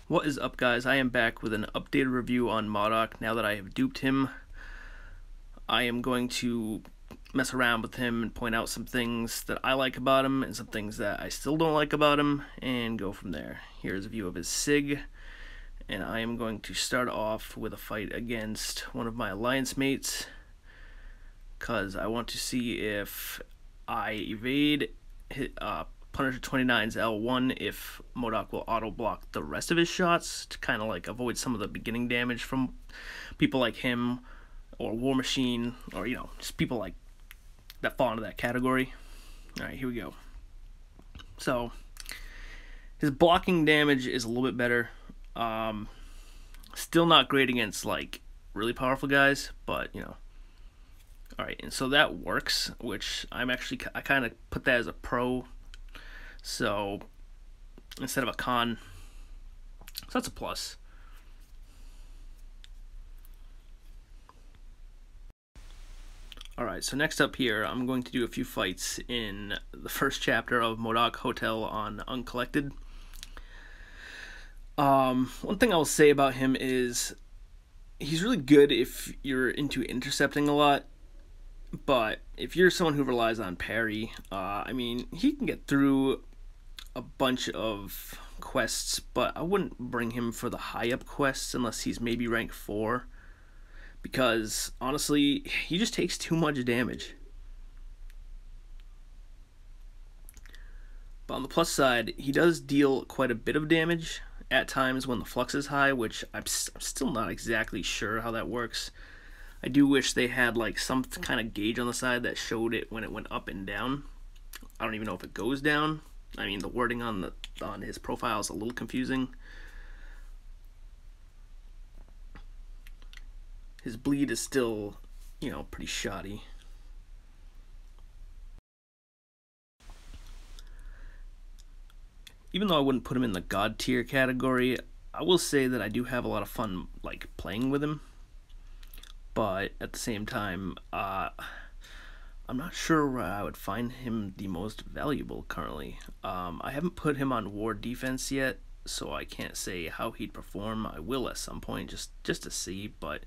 What is up, guys? I am back with an updated review on Modock. Now that I have duped him, I am going to mess around with him and point out some things that I like about him and some things that I still don't like about him and go from there. Here's a view of his SIG, and I am going to start off with a fight against one of my alliance mates because I want to see if I evade Punisher 29's L1 if Modock will auto block the rest of his shots to kind of like avoid some of the beginning damage from people like him or War Machine, or just people like that fall into that category. Alright, here we go. So his blocking damage is a little bit better. Still not great against like really powerful guys, but alright, and so that works, which I kind of put that as a pro. So instead of a con, so that's a plus. Alright, so next up here, I'm going to do a few fights in the first chapter of Modock Hotel on Uncollected. One thing I'll say about him is he's really good if you're into intercepting a lot, but if you're someone who relies on parry, I mean, he can get through a bunch of quests, but I wouldn't bring him for the high up quests unless he's maybe rank 4, because honestly he just takes too much damage. But on the plus side, he does deal quite a bit of damage at times when the flux is high, which I'm still not exactly sure how that works. I do wish they had like some kind of gauge on the side that showed it when it went up and down. I don't even know if it goes down. I mean, the wording on his profile is a little confusing. His bleed is still, pretty shoddy. Even though I wouldn't put him in the god tier category, I will say that I do have a lot of fun like playing with him. But at the same time, I'm not sure where I would find him the most valuable currently. I haven't put him on war defense yet, so I can't say how he'd perform. I will at some point, just to see, but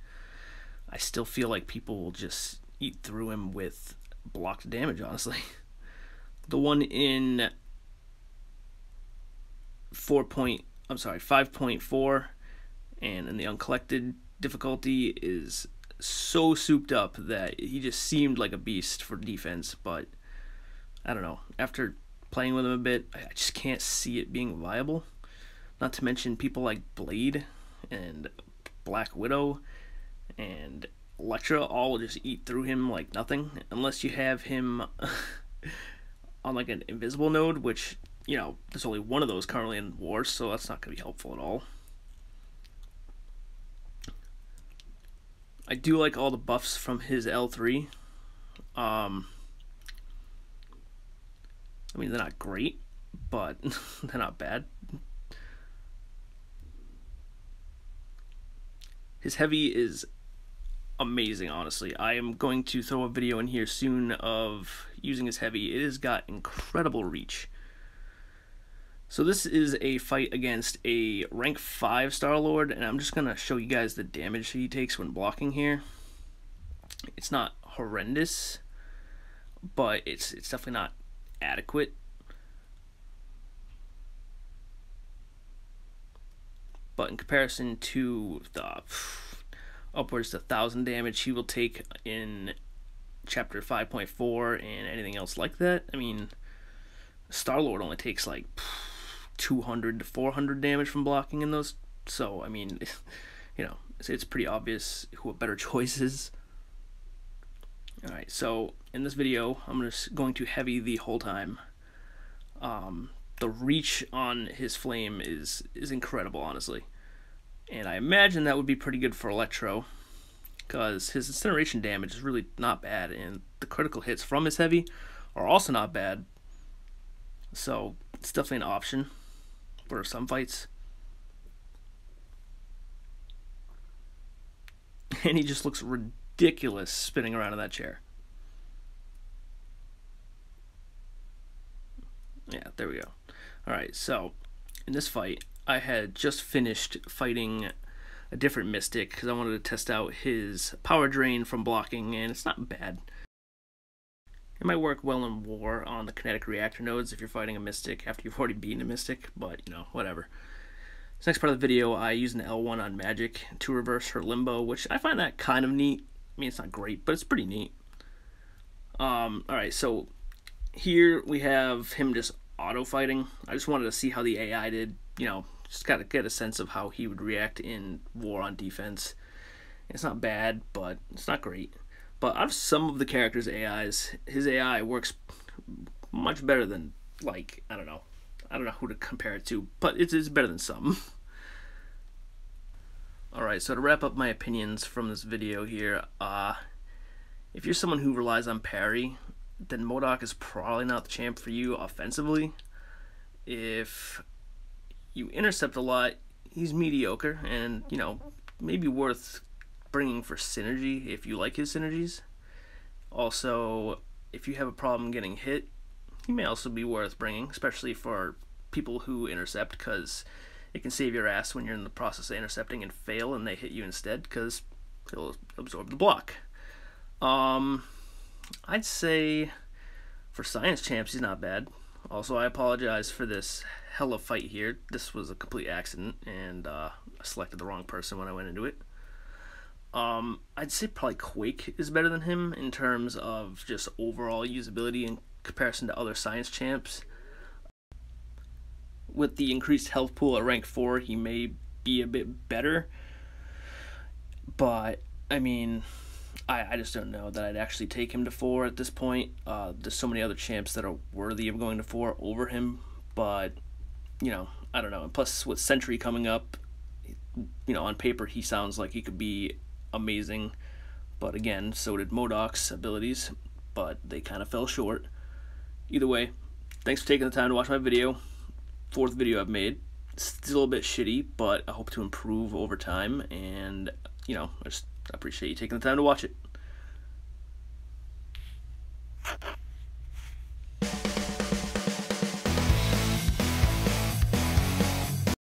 I still feel like people will just eat through him with blocked damage, honestly. The one in 5.4 and in the Uncollected difficulty is so souped up that he just seemed like a beast for defense, but I don't know, after playing with him a bit, I just can't see it being viable. Not to mention people like Blade and Black Widow and Elektra all just eat through him like nothing, unless you have him on like an invisible node, which there's only one of those currently in war, so that's not going to be helpful at all. I do like all the buffs from his L3. I mean, they're not great, but they're not bad. His heavy is amazing, honestly. I am going to throw a video in here soon of using his heavy. It has got incredible reach. So this is a fight against a rank 5 Star-Lord, and I'm just going to show you guys the damage he takes when blocking here. It's not horrendous, but it's definitely not adequate. But in comparison to the upwards to 1,000 damage he will take in chapter 5.4 and anything else like that, I mean, Star-Lord only takes like 200 to 400 damage from blocking in those, so I mean, it's pretty obvious who a better choice is. Alright, so in this video, I'm just going to heavy the whole time. The reach on his flame is incredible, honestly. And I imagine that would be pretty good for Electro, because his incineration damage is really not bad, and the critical hits from his heavy are also not bad. So it's definitely an option for some fights. And he just looks ridiculous spinning around in that chair. Yeah, there we go. Alright, so in this fight, I had just finished fighting a different Mystic because I wanted to test out his power drain from blocking, and it's not bad. It might work well in war on the kinetic reactor nodes if you're fighting a Mystic after you've already beaten a Mystic, but you know, whatever. This next part of the video, I used an L1 on Magic to reverse her Limbo, which I find that kind of neat. I mean, it's not great, but it's pretty neat. Alright, so here we have him just auto-fighting. I just wanted to see how the AI did, you know, just gotta get a sense of how he would react in war on defense. It's not bad, but it's not great. But out of some of the characters' AIs, his AI works much better than, like, I don't know who to compare it to, but it's better than some. Alright, so to wrap up my opinions from this video here, if you're someone who relies on parry, then Modock is probably not the champ for you offensively. If you intercept a lot, he's mediocre and, you know, maybe worth bringing for synergy if you like his synergies. Also, if you have a problem getting hit, he may also be worth bringing, especially for people who intercept, because it can save your ass when you're in the process of intercepting and fail and they hit you instead, because he'll absorb the block. I'd say for science champs, he's not bad. Also, I apologize for this hella fight here. This was a complete accident, and I selected the wrong person when I went into it. I'd say probably Quake is better than him in terms of just overall usability in comparison to other science champs. With the increased health pool at rank 4, he may be a bit better, but I mean, I just don't know that I'd actually take him to 4 at this point. There's so many other champs that are worthy of going to 4 over him, but, you know, I don't know. And plus, with Sentry coming up, you know, on paper he sounds like he could be amazing, but again, so did Modock's abilities, but they kind of fell short. Either way, thanks for taking the time to watch my video. 4th video I've made. Still a bit shitty, but I hope to improve over time, and, you know, I just appreciate you taking the time to watch it.